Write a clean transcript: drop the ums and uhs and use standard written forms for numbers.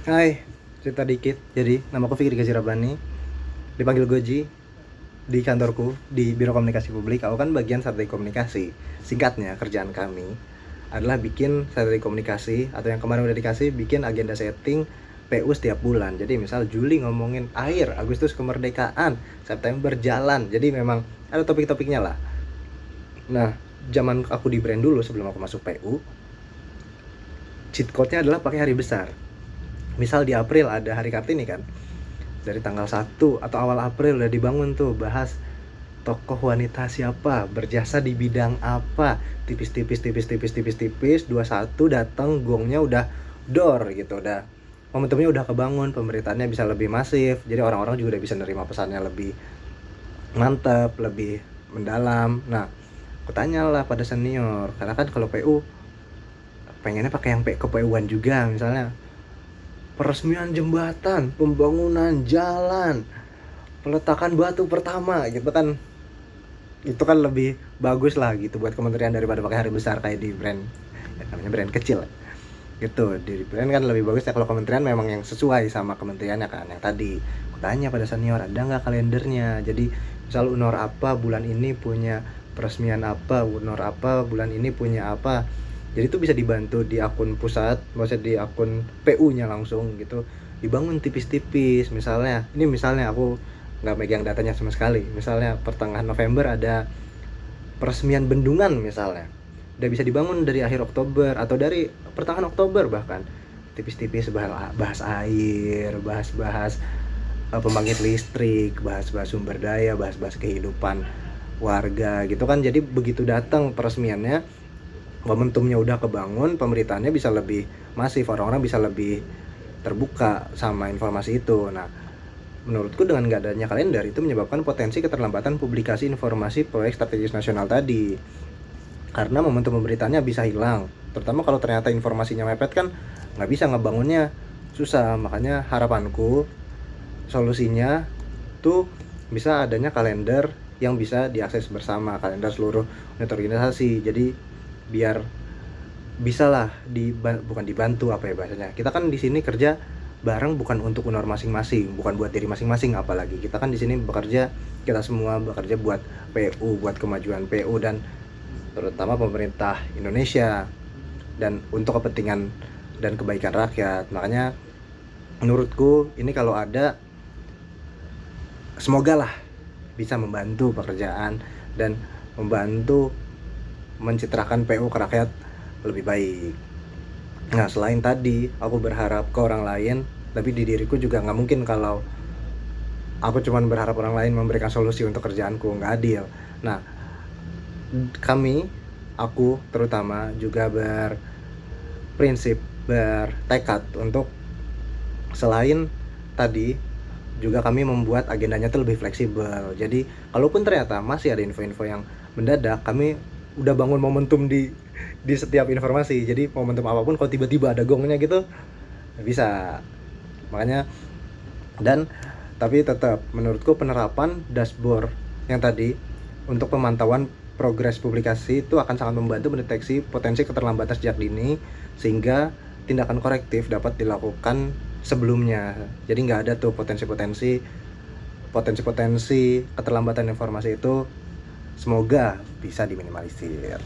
Hai, cerita dikit. Jadi, namaku Fikri Gazi Rabbani, dipanggil Goji di kantorku di Biro Komunikasi Publik. Aku kan bagian strategi komunikasi. Singkatnya, kerjaan kami adalah bikin strategi komunikasi atau yang kemarin udah dikasih bikin agenda setting PU setiap bulan. Jadi, misal Juli ngomongin air, Agustus kemerdekaan, September jalan. Jadi memang ada topik-topiknya lah. Nah, zaman aku di brand dulu sebelum aku masuk PU, cheat code-nya adalah pakai hari besar. Misal di April ada Hari Kartini kan, dari tanggal 1 atau awal April udah dibangun tuh bahas tokoh wanita siapa, berjasa di bidang apa, tipis-tipis 21 datang gongnya udah door gitu, udah momentumnya udah kebangun, pemberitaannya bisa lebih masif, jadi orang-orang juga udah bisa nerima pesannya lebih mantap, lebih mendalam. Nah, aku tanyalah pada senior, karena kan kalau PU pengennya pakai yang ke-PU-an juga, misalnya peresmian jembatan, pembangunan jalan, peletakan batu pertama gitu kan, itu kan lebih bagus lah gitu buat kementerian daripada pakai hari besar kayak di brand ya, namanya brand kecil gitu. Di brand kan lebih bagus ya kalau kementerian memang yang sesuai sama kementeriannya kan. Yang tadi aku tanya pada senior, ada nggak kalendernya, jadi misal UNOR apa bulan ini punya peresmian apa, UNOR apa bulan ini punya apa, jadi itu bisa dibantu di akun pusat, maksudnya di akun PU-nya langsung gitu, dibangun tipis-tipis. Misalnya aku nggak megang datanya sama sekali, misalnya pertengahan November ada peresmian bendungan misalnya, udah bisa dibangun dari akhir Oktober atau dari pertengahan Oktober bahkan, tipis-tipis bahas air, bahas pembangkit listrik, bahas-bahas sumber daya, bahas-bahas kehidupan warga gitu kan. Jadi begitu datang peresmiannya, momentumnya udah kebangun, pemberitaannya bisa lebih masif, orang-orang bisa lebih terbuka sama informasi itu. Nah, menurutku dengan nggak adanya kalender itu menyebabkan potensi keterlambatan publikasi informasi proyek strategis nasional tadi. Karena momentum pemberitaannya bisa hilang. Terutama kalau ternyata informasinya mepet kan nggak bisa ngebangunnya, susah. Makanya harapanku solusinya tuh bisa adanya kalender yang bisa diakses bersama, kalender seluruh unit organisasi. Jadi biar bisa lah bukan dibantu apa ya bahasanya. Kita kan di sini kerja bareng bukan untuk UNOR masing-masing, bukan buat diri masing-masing, apalagi kita kan di sini bekerja, kita semua bekerja buat PU, buat kemajuan PU dan terutama pemerintah Indonesia dan untuk kepentingan dan kebaikan rakyat. Makanya menurutku ini kalau ada, semoga lah bisa membantu pekerjaan dan membantu mencitrakan PU ke rakyat lebih baik. Nah, selain tadi aku berharap ke orang lain, tapi di diriku juga nggak mungkin kalau aku cuma berharap orang lain memberikan solusi untuk kerjaanku, nggak adil. Nah, aku terutama juga berprinsip, bertekad untuk selain tadi juga kami membuat agendanya tuh lebih fleksibel. Jadi kalaupun ternyata masih ada info-info yang mendadak, kami udah bangun momentum di setiap informasi. Jadi momentum apapun kalau tiba-tiba ada gongnya gitu bisa. Makanya dan tapi tetap menurutku penerapan dashboard yang tadi untuk pemantauan progres publikasi itu akan sangat membantu mendeteksi potensi keterlambatan sejak dini sehingga tindakan korektif dapat dilakukan sebelumnya. Jadi nggak ada tuh potensi-potensi keterlambatan informasi itu, semoga bisa diminimalisir.